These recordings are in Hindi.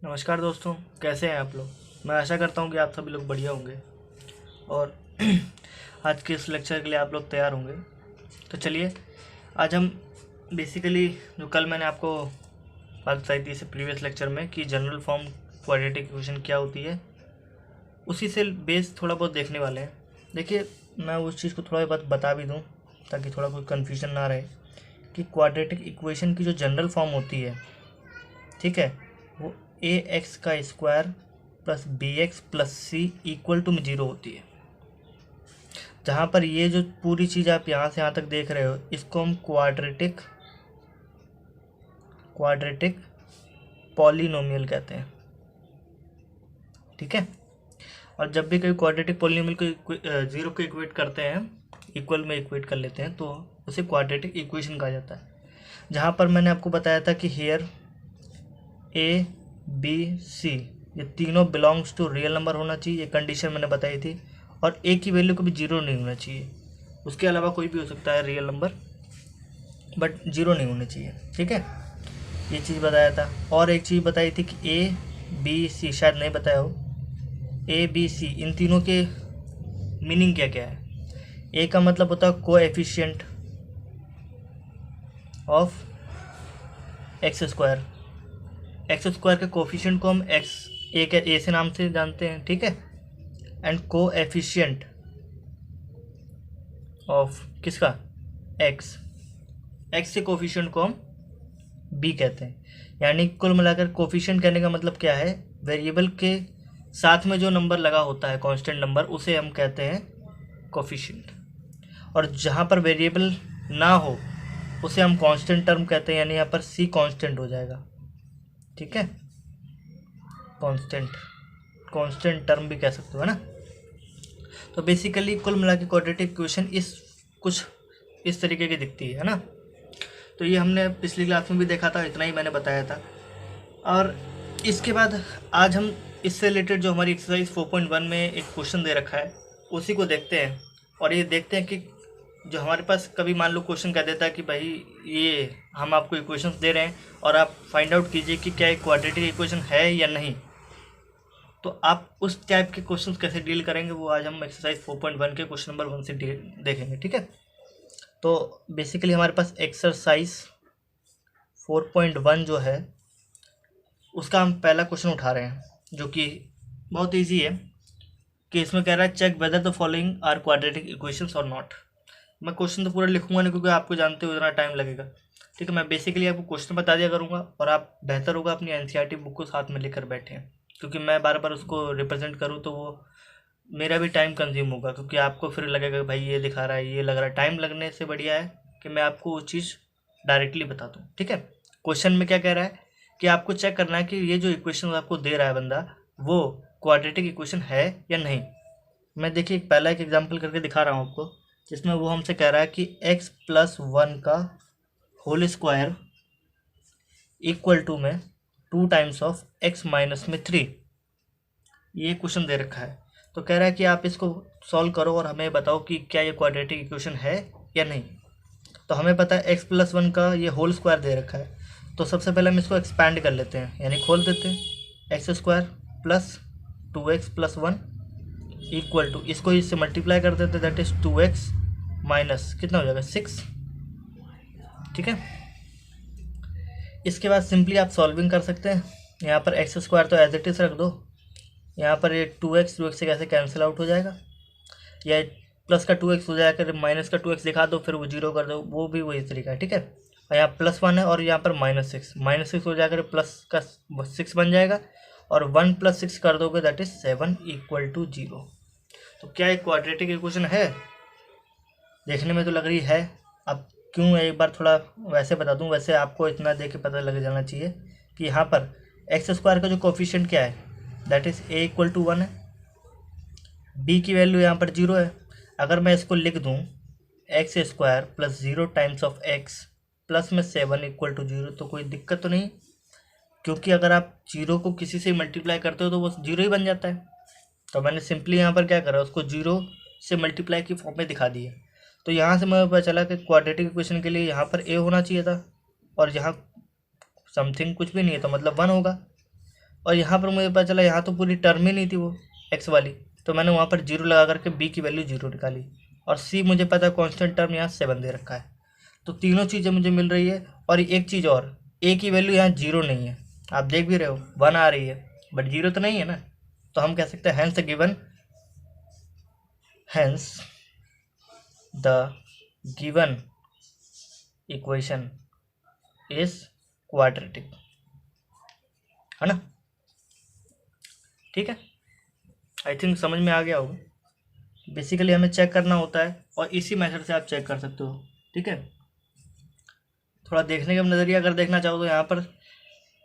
नमस्कार दोस्तों, कैसे हैं आप लोग। मैं आशा करता हूं कि आप सभी लोग बढ़िया होंगे और आज के इस लेक्चर के लिए आप लोग तैयार होंगे। तो चलिए, आज हम बेसिकली जो कल मैंने आपको बात बताई थी इससे प्रीवियस लेक्चर में कि जनरल फॉर्म क्वाड्रेटिक इक्वेशन क्या होती है, उसी से बेस थोड़ा बहुत देखने वाले हैं। देखिए, मैं उस चीज़ को थोड़ा बहुत बता भी दूँ ताकि थोड़ा कोई कन्फ्यूजन ना रहे कि क्वाड्रेटिक इक्वेशन की जो जनरल फॉर्म होती है, ठीक है, वो ए एक्स का square plus b x plus c equal to 0 होती है। जहाँ पर ये जो पूरी चीज़ आप यहाँ से यहाँ तक देख रहे हो, इसको हम क्वाड्रेटिक पॉलिनोमियल कहते हैं, ठीक है। और जब भी कोई क्वाड्रेटिक पॉलिनोमियल को जीरो को इक्वेट करते हैं, इक्वल में इक्वेट कर लेते हैं, तो उसे क्वाड्रेटिक इक्वेशन कहा जाता है। जहाँ पर मैंने आपको बताया था कि हेयर ए बी सी ये तीनों बिलोंग्स टू रियल नंबर होना चाहिए, ये कंडीशन मैंने बताई थी। और ए की वैल्यू कभी जीरो नहीं होना चाहिए, उसके अलावा कोई भी हो सकता है रियल नंबर, बट जीरो नहीं होना चाहिए, ठीक है। ये चीज़ बताया था। और एक चीज़ बताई थी कि ए बी सी, शायद नहीं बताया हो, ए बी सी इन तीनों के मीनिंग क्या क्या है। ए का मतलब होता है coefficient of x square. X square के कोफिशिएंट को हम एक्स ए के ए से नाम से जानते हैं, ठीक है। एंड कोएफिशिएंट ऑफ किसका, एक्स, एक्स के कोफिशिएंट को हम बी कहते हैं। यानी कुल मिलाकर कोफिशिएंट कहने का मतलब क्या है, वेरिएबल के साथ में जो नंबर लगा होता है कांस्टेंट नंबर, उसे हम कहते हैं कोफिशिएंट। और जहाँ पर वेरिएबल ना हो उसे हम कांस्टेंट टर्म कहते हैं, यानी यहाँ पर सी कांस्टेंट हो जाएगा, ठीक है। कांस्टेंट टर्म भी कह सकते हो, है ना। तो बेसिकली कुल मिला के क्वाड्रेटिक इक्वेशन कुछ इस तरीके की दिखती है ना। तो ये हमने पिछली क्लास में भी देखा था, इतना ही मैंने बताया था। और इसके बाद आज हम इससे रिलेटेड जो हमारी एक्सरसाइज 4.1 में एक क्वेश्चन दे रखा है उसी को देखते हैं। और ये देखते हैं कि जो हमारे पास कभी मान लो क्वेश्चन कह देता है कि भाई ये हम आपको इक्वेशंस दे रहे हैं और आप फाइंड आउट कीजिए कि क्या एक क्वाड्रेटिक इक्वेशन है या नहीं, तो आप उस टाइप के क्वेश्चंस कैसे डील करेंगे, वो आज हम एक्सरसाइज 4.1 के क्वेश्चन नंबर 1 से देखेंगे, ठीक है। तो बेसिकली हमारे पास एक्सरसाइज 4.1 जो है उसका हम पहला क्वेश्चन उठा रहे हैं, जो कि बहुत ईजी है। कि इसमें कह रहा है check whether the following are quadratic equations और नॉट। मैं क्वेश्चन तो पूरा लिखूंगा नहीं क्योंकि आपको जानते हो इतना टाइम लगेगा, ठीक है। मैं बेसिकली आपको क्वेश्चन बता दिया करूंगा और आप बेहतर होगा अपनी एनसीईआरटी बुक को साथ में लेकर बैठें, क्योंकि मैं बार बार उसको रिप्रेजेंट करूँ तो वो मेरा भी टाइम कंज्यूम होगा, क्योंकि आपको फिर लगेगा कि भाई ये दिखा रहा है, ये लग रहा है। टाइम लगने से बढ़िया है कि मैं आपको वो चीज़ डायरेक्टली बता दूँ, ठीक है। क्वेश्चन में क्या कह रहा है कि आपको चेक करना है कि ये जो इक्वेशन आपको दे रहा है बंदा, वो क्वाड्रेटिक इक्वेशन है या नहीं। मैं देखिए पहला एक एग्जांपल करके दिखा रहा हूँ आपको, जिसमें वो हमसे कह रहा है कि x+1 का होल स्क्वायर इक्वल टू में 2 टाइम्स ऑफ x-3। ये क्वेश्चन दे रखा है। तो कह रहा है कि आप इसको सॉल्व करो और हमें बताओ कि क्या ये क्वाड्रेटिक इक्वेशन है या नहीं। तो हमें पता है x+1 का ये होल स्क्वायर दे रखा है, तो सबसे पहले हम इसको एक्सपैंड कर लेते हैं, यानी खोल देते हैं। x² plus 2x+1 equal to, इसको इससे मल्टीप्लाई कर देते हैं, दैट इज 2x माइनस कितना हो जाएगा 6, ठीक है। इसके बाद सिंपली आप सॉल्विंग कर सकते हैं। यहाँ पर x² तो एज इट इज रख दो, यहाँ पर ये 2x से कैसे कैंसिल आउट हो जाएगा, या प्लस का 2x हो जाएगा, माइनस का 2x दिखा दो, फिर वो जीरो कर दो, वो भी वही तरीका है, ठीक है। और यहाँ +1 है और यहाँ पर -6 हो जाएगा, प्लस का 6 बन जाएगा, और 1 + 6 कर दोगे दैट इज 7 इक्वल टू 0। तो क्या एक क्वाड्रेटिक इक्वेशन है, देखने में तो लग रही है। अब क्यों, एक बार थोड़ा वैसे बता दूं, वैसे आपको इतना देख के पता लग जाना चाहिए कि यहाँ पर x² का जो कोफिशिएंट क्या है, that is a equal to 1 है, b की वैल्यू यहाँ पर 0 है। अगर मैं इसको लिख दूँ x² plus 0 times of x plus में 7 इक्वल टू 0, तो कोई दिक्कत तो नहीं, क्योंकि अगर आप 0 को किसी से मल्टीप्लाई करते हो तो वो 0 ही बन जाता है। तो मैंने सिंपली यहाँ पर क्या करा, उसको 0 से मल्टीप्लाई की फॉर्म में दिखा दिया। तो यहाँ से मुझे पता चला कि क्वाड्रेटिक इक्वेशन के लिए यहाँ पर a होना चाहिए था, और यहाँ समथिंग कुछ भी नहीं है, तो मतलब 1 होगा। और यहाँ पर मुझे पता चला यहाँ तो पूरी टर्म ही नहीं थी वो एक्स वाली, तो मैंने वहाँ पर जीरो लगा करके बी की वैल्यू जीरो निकाली। और सी मुझे पता है कॉन्स्टेंट टर्म यहाँ 7 दे रखा है, तो तीनों चीज़ें मुझे मिल रही है। और एक चीज़ और, ए की वैल्यू यहाँ जीरो नहीं है, आप देख भी रहे हो 1 आ रही है बट जीरो तो नहीं है ना, तो हम कह सकते हैं hence the given equation is quadratic, है ना। ठीक है, आई थिंक समझ में आ गया होगा। बेसिकली हमें चेक करना होता है और इसी मेथड से आप चेक कर सकते हो। ठीक है, थोड़ा देखने का नज़रिया अगर देखना चाहो तो यहाँ पर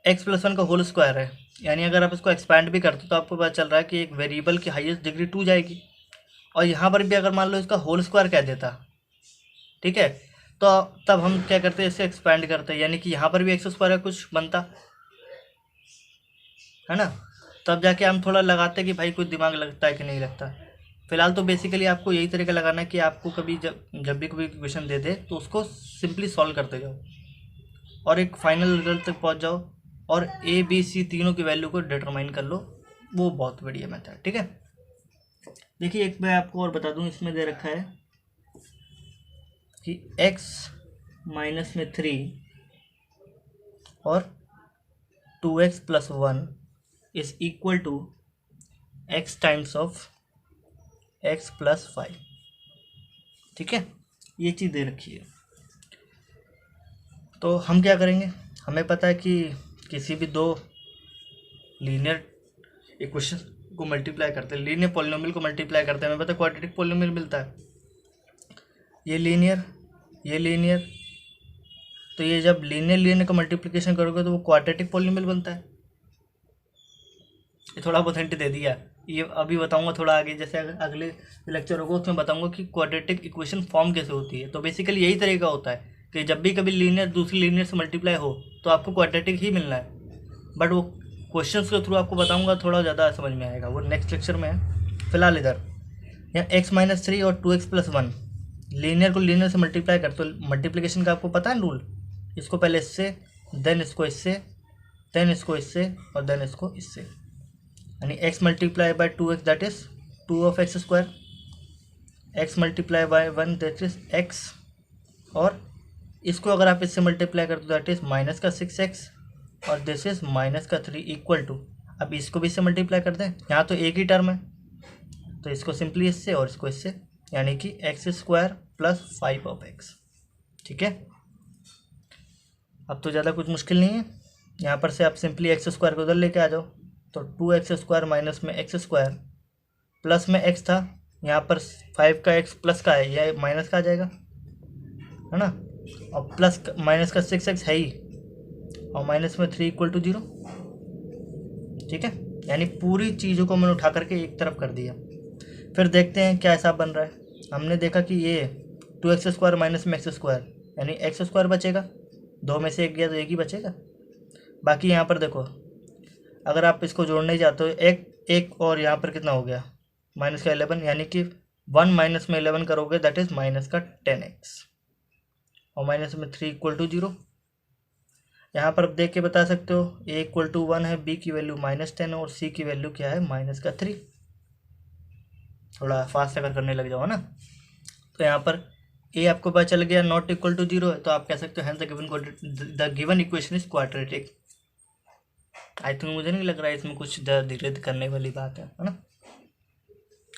x+1 का होल स्क्वायर है, यानी अगर आप इसको एक्सपैंड भी करते हो तो आपको पता चल रहा है कि एक वेरिएबल की हाईएस्ट डिग्री 2 जाएगी। और यहाँ पर भी अगर मान लो इसका होल स्क्वायर कह देता, ठीक है, तो तब हम क्या करते हैं, इसे एक्सपैंड करते हैं, यानी कि यहाँ पर भी x² कुछ बनता है ना, तब जाके हम थोड़ा लगाते कि भाई कुछ दिमाग लगता है कि नहीं लगता। फिलहाल तो बेसिकली आपको यही तरीका लगाना है कि आपको कभी जब भी कोई क्वेश्चन दे दे तो उसको सिंपली सॉल्व करते जाओ और एक फाइनल रिजल्ट तक पहुंच जाओ और ए बी सी तीनों की वैल्यू को डिटरमाइन कर लो, वो बहुत बढ़िया मेथड। ठीक है, देखिए एक मैं आपको और बता दूं, इसमें दे रखा है कि x-3 और 2x+1 is equal to x times of x+5। ठीक है, ये चीज़ दे रखी है। तो हम क्या करेंगे, हमें पता है कि किसी भी दो लीनियर इक्वेशन को मल्टीप्लाई करते हैं, लीनियर पॉलिनोमियल को मल्टीप्लाई करते हैं, हमें पता है क्वाड्रेटिक पॉलिनोमियल मिलता है। ये लीनियर तो ये जब लीनियर का मल्टीप्लिकेशन करोगे तो वो क्वाड्रेटिक पॉलिनोमियल बनता है। ये थोड़ा बहुत हिंट दे दिया, ये अभी बताऊंगा थोड़ा आगे, जैसे अगले लेक्चर होगा उसमें बताऊंगा कि क्वाड्रेटिक इक्वेशन फॉर्म कैसे होती है। तो बेसिकली यही तरीका होता है कि जब भी कभी लीनियर दूसरी लीनियर से मल्टीप्लाई हो तो आपको क्वाड्रेटिक ही मिलना है, बट वो क्वेश्चंस के थ्रू आपको बताऊंगा, थोड़ा ज़्यादा समझ में आएगा, वो नेक्स्ट लेक्चर में है। फिलहाल इधर यहाँ x-3 और 2x+1 लीनियर को लीनियर से मल्टीप्लाई कर, तो मल्टीप्लिकेशन का आपको पता है रूल, इसको पहले इससे, देन इसको इससे, देन इसको इससे और देन इसको इससे, यानी x multiply by 2x that is 2 of x², x multiply by 1 that is x, और इसको अगर आप इससे मल्टीप्लाई करते हो दैट इज -6x और दिस इज -3 इक्वल टू, अब इसको भी इससे मल्टीप्लाई कर दें, यहाँ तो एक ही टर्म है तो इसको सिंपली इससे और इसको इससे, यानी कि x² + 5 of x। ठीक है, अब तो ज़्यादा कुछ मुश्किल नहीं है, यहाँ पर से आप सिंपली x² को उधर लेके आ जाओ, तो 2x² माइनस में x² प्लस में x था, यहाँ पर 5 का x प्लस का है, यह माइनस का आ जाएगा, है ना, और प्लस माइनस का 6x है ही, और माइनस में 3 इक्वल टू 0। ठीक है, यानी पूरी चीज़ों को मैंने उठा करके एक तरफ कर दिया। फिर देखते हैं क्या हिसाब बन रहा है। हमने देखा कि ये 2x² माइनस में x², यानी x² बचेगा, दो में से एक गया तो एक ही बचेगा। बाकी यहाँ पर देखो, अगर आप इसको जोड़ने जाते हो एक और यहाँ पर कितना हो गया, -11, यानी कि 1 माइनस में 11 करोगे दैट इज -10x, और माइनस में 3 इक्वल टू 0। यहाँ पर देख के बता सकते हो a इक्वल टू 1 है, b की वैल्यू -10 और c की वैल्यू क्या है -3। थोड़ा फास्ट अगर करने लग जाओ ना, तो यहाँ पर a आपको पता चल गया नॉट इक्वल टू 0 है, तो आप कह सकते हो hence the given equation is quadratic. I think मुझे नहीं लग रहा है इसमें कुछ धीरे करने वाली बात है ना।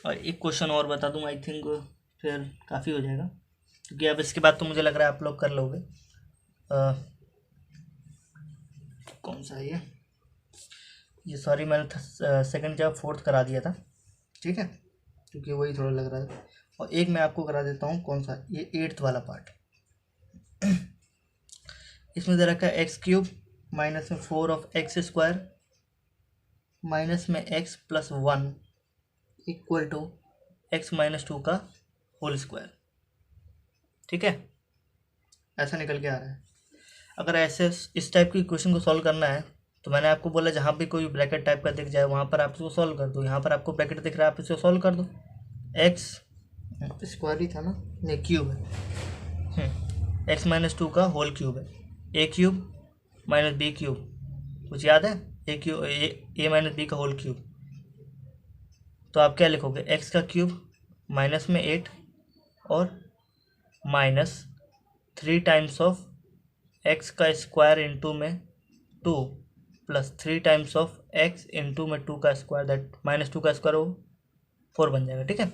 और एक क्वेश्चन और बता दूँ, आई थिंक फिर काफ़ी हो जाएगा, क्योंकि अब इसके बाद तो मुझे लग रहा है आप लोग कर लोगे। कौन सा है ये सॉरी मैंने सेकंड जगह 4th करा दिया था। ठीक है, क्योंकि वही थोड़ा लग रहा है। और एक मैं आपको करा देता हूँ, कौन सा, ये 8th वाला पार्ट। इसमें दे रखा है x³ माइनस में 4 of x² माइनस में x + 1 इक्वल टू x - 2 का होल स्क्वायर। ठीक है, ऐसा निकल के आ रहा है। अगर ऐसे इस टाइप की इक्वेशन को सॉल्व करना है तो मैंने आपको बोला जहाँ भी कोई ब्रैकेट टाइप का दिख जाए वहाँ पर आप इसको सॉल्व कर दो। यहाँ पर आपको ब्रैकेट दिख रहा है, आप इसको सॉल्व कर दो। x² ही था ना, नहीं क्यूब है, x - 2 का होल क्यूब है, a³ - b³ कुछ याद है? ए माइनस बी का होल क्यूब, तो आप क्या लिखोगे, एक्स का क्यूब माइनस में 8 और माइनस 3 टाइम्स ऑफ एक्स का स्क्वायर इंटू में 2 plus 3 times of x into में 2 का स्क्वायर, दैट माइनस 2 का स्क्वायर हो 4 बन जाएगा। ठीक है,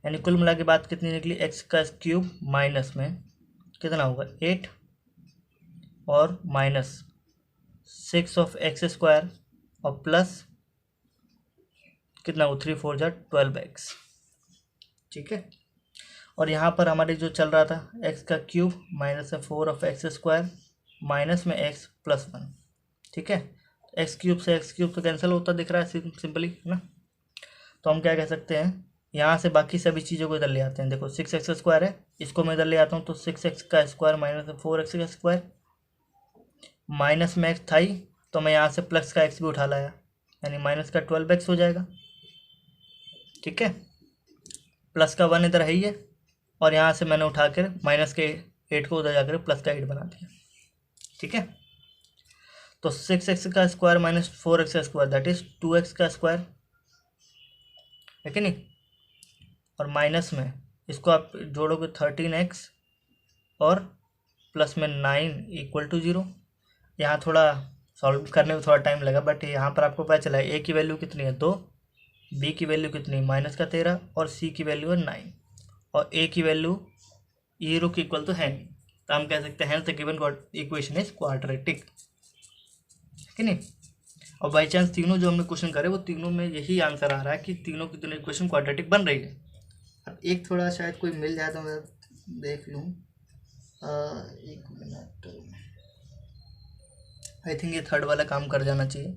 यानी कुल मिला के बात कितनी निकली, एक्स का क्यूब माइनस में कितना होगा 8 और माइनस 6 ऑफ एक्स स्क्वायर और प्लस कितना हो 3 4 जा 12 एक्स। ठीक है, और यहाँ पर हमारे जो चल रहा था एक्स का क्यूब माइनस में 4 ऑफ एक्स स्क्वायर माइनस में एक्स प्लस 1। ठीक है, एक्स क्यूब से एक्स क्यूब तो कैंसिल होता दिख रहा है सिंपली, है ना। तो हम क्या कह सकते हैं, यहाँ से बाकी सभी चीज़ों को इधर ले आते हैं। देखो 6x स्क्वायर है, इसको मैं इधर ले आता हूँ, तो 6x का स्क्वायर माइनस 4x का स्क्वायर माइनस में एक्स था ही, तो मैं यहाँ से प्लस का एक्स भी उठा लाया, यानी माइनस का 12x हो जाएगा। ठीक है, प्लस का 1 इधर है ही है, और यहाँ से मैंने उठा कर माइनस के 8 को उधर जाकर प्लस का 8 बना दिया। ठीक है, तो 6x का स्क्वायर माइनस 4x का स्क्वायर दैट इज 2x का स्क्वायर है कि नहीं, और माइनस में इसको आप जोड़ोगे 13x और प्लस में 9 इक्वल टू 0। यहाँ थोड़ा सॉल्व करने में थोड़ा टाइम लगा, बट यहाँ पर आपको पता चला ए की वैल्यू कितनी है 2, बी की वैल्यू कितनी माइनस का 13 और सी की वैल्यू है 9 और ए की वैल्यू 0 के इक्वल तो है नहीं, तो हम कह सकते हैं the given equation is quadratic, कि नहीं। और बाई चांस तीनों जो हमने क्वेश्चन करे वो तीनों में यही आंसर आ रहा है कि तीनों की तीनों इक्वेशन क्वाड्रेटिक बन रही है। अब एक थोड़ा शायद कोई मिल जाए तो मैं देख लूँ, एक मिनट, आई थिंक ये थर्ड वाला काम कर जाना चाहिए,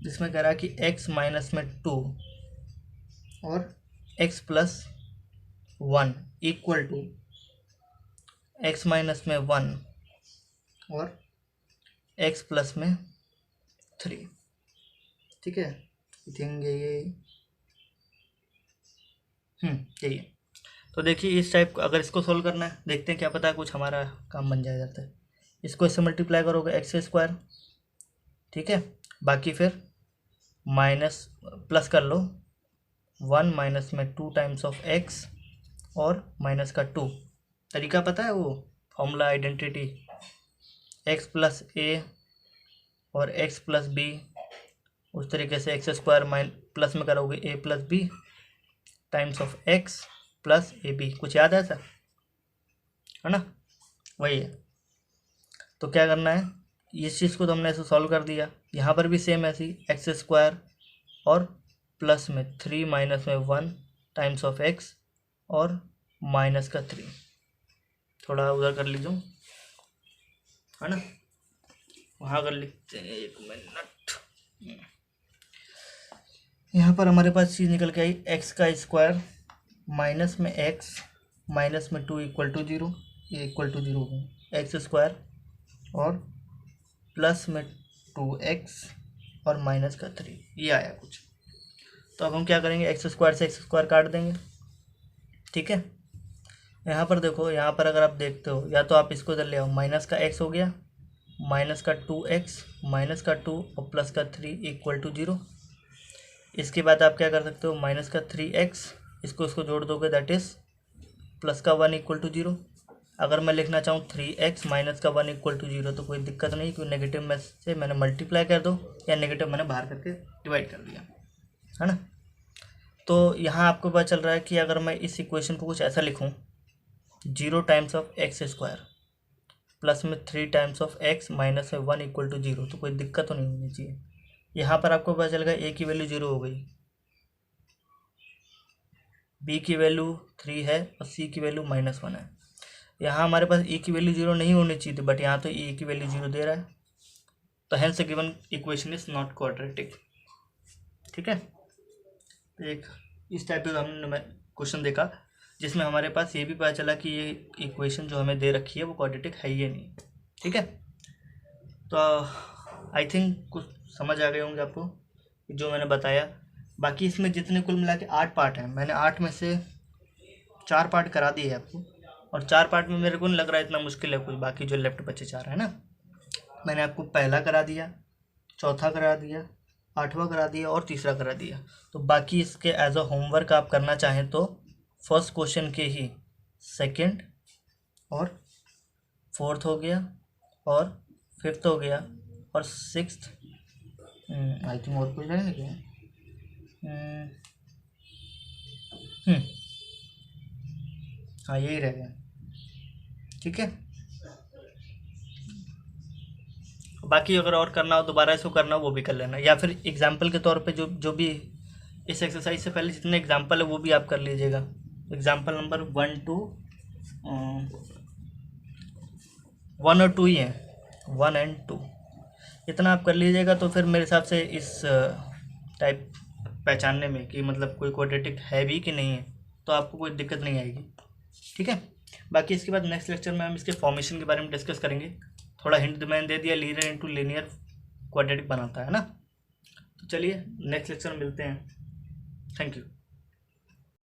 जिसमें कह रहा है कि x माइनस में 2 और x plus 1 equal to x minus में 1 और x प्लस में 3। ठीक है, आई थिंक यही है। तो देखिए इस टाइप, अगर इसको सोल्व करना है, देखते हैं क्या पता कुछ हमारा काम बन जाता है। इसको इससे मल्टीप्लाई करोगे एक्स स्क्वायर, ठीक है, बाकी फिर माइनस प्लस कर लो 1 माइनस में 2 टाइम्स ऑफ एक्स और माइनस का 2। तरीका पता है वो फॉर्मूला आइडेंटिटी, एक्स प्लस ए और एक्स प्लस बी, उस तरीके से एक्स स्क्वायर प्लस में करोगे a plus b times of x plus a b. कुछ याद है ऐसा, है ना, वही है। तो क्या करना है, इस चीज़ को तो हमने ऐसे सॉल्व कर दिया, यहाँ पर भी सेम ऐसी एक्स स्क्वायर और प्लस में 3 माइनस में 1 टाइम्स ऑफ एक्स और माइनस का 3, थोड़ा उधर कर लीजिए, है ना, वहाँ कर लिखते हैं, एक मिनट। यहाँ पर हमारे पास चीज़ निकल के आई एक्स का स्क्वायर माइनस में एक्स माइनस में 2 इक्वल टू 0, ये इक्वल टू 0 हो एक्स स्क्वायर और प्लस में 2x और माइनस का 3, ये आया कुछ। तो अब हम क्या करेंगे, एक्स स्क्वायर से एक्स स्क्वायर काट देंगे। ठीक है, यहाँ पर देखो, यहाँ पर अगर आप देखते हो, या तो आप इसको इधर ले आओ, माइनस का x हो गया माइनस का 2x माइनस का 2 और प्लस का 3 इक्वल टू 0। इसके बाद आप क्या कर सकते हो, माइनस का 3x, इसको जोड़ दोगे दैट इज प्लस का 1 इक्वल टू 0। अगर मैं लिखना चाहूँ 3x माइनस का 1 इक्वल टू 0 तो कोई दिक्कत नहीं, क्योंकि नेगेटिव में से मैंने मल्टीप्लाई कर दो या नेगेटिव मैंने बाहर करके डिवाइड कर दिया, है ना। तो यहाँ आपको पता चल रहा है कि अगर मैं इस इक्वेशन को कुछ ऐसा लिखूँ, 0 times of x square plus में 3 टाइम्स ऑफ एक्स माइनस में 1 इक्वल टू 0, तो कोई दिक्कत तो नहीं होनी चाहिए। यहाँ पर आपको पता चलेगा ए की वैल्यू 0 हो गई, बी की वैल्यू 3 है और सी की वैल्यू -1 है। यहाँ हमारे पास ए की वैल्यू 0 नहीं होनी चाहिए थी, बट यहाँ तो ए की वैल्यू 0 दे रहा है, तो hence given equation is not quadratic. ठीक है, एक इस टाइप का हमने क्वेश्चन देखा जिसमें हमारे पास ये भी पता चला कि ये इक्वेशन जो हमें दे रखी है वो क्वाड्रेटिक है ही नहीं। ठीक है, तो आई थिंक कुछ समझ आ गए होंगे आपको जो मैंने बताया। बाकी इसमें जितने कुल मिला के 8 पार्ट हैं, मैंने 8 में से 4 पार्ट करा दिए आपको, और 4 पार्ट में मेरे को नहीं लग रहा है इतना मुश्किल है कुछ, बाकी जो लेफ्ट बचे 4 है ना, मैंने आपको पहला करा दिया, चौथा करा दिया, आठवां करा दिया और तीसरा करा दिया। तो बाकी इसके एज अ होमवर्क आप करना चाहें तो फर्स्ट क्वेश्चन के ही सेकंड और फोर्थ हो गया और फिफ्थ हो गया और सिक्स्थ, आई थिंक और कुछ रहेगा क्या? हाँ यही रहेगा, ठीक है। बाकी अगर और करना हो दोबारा इसको करना हो वो भी कर लेना, या फिर एग्जाम्पल के तौर पे जो जो भी इस एक्सरसाइज से पहले जितने एग्जाम्पल है वो भी आप कर लीजिएगा। एग्जाम्पल नंबर 1 और 2 ही हैं, 1 और 2 इतना आप कर लीजिएगा। तो फिर मेरे हिसाब से इस टाइप पहचानने में कि मतलब कोई क्वाड्रेटिक है भी कि नहीं है तो आपको कोई दिक्कत नहीं आएगी, ठीक है। बाकी इसके बाद नेक्स्ट लेक्चर में हम इसके फॉर्मेशन के बारे में डिस्कस करेंगे। थोड़ा हिंट मैंने दे दिया, लीनियर इनटू लीनियर क्वाड्रेटिक बनाता है ना। तो चलिए नेक्स्ट लेक्चर में मिलते हैं। Thank you.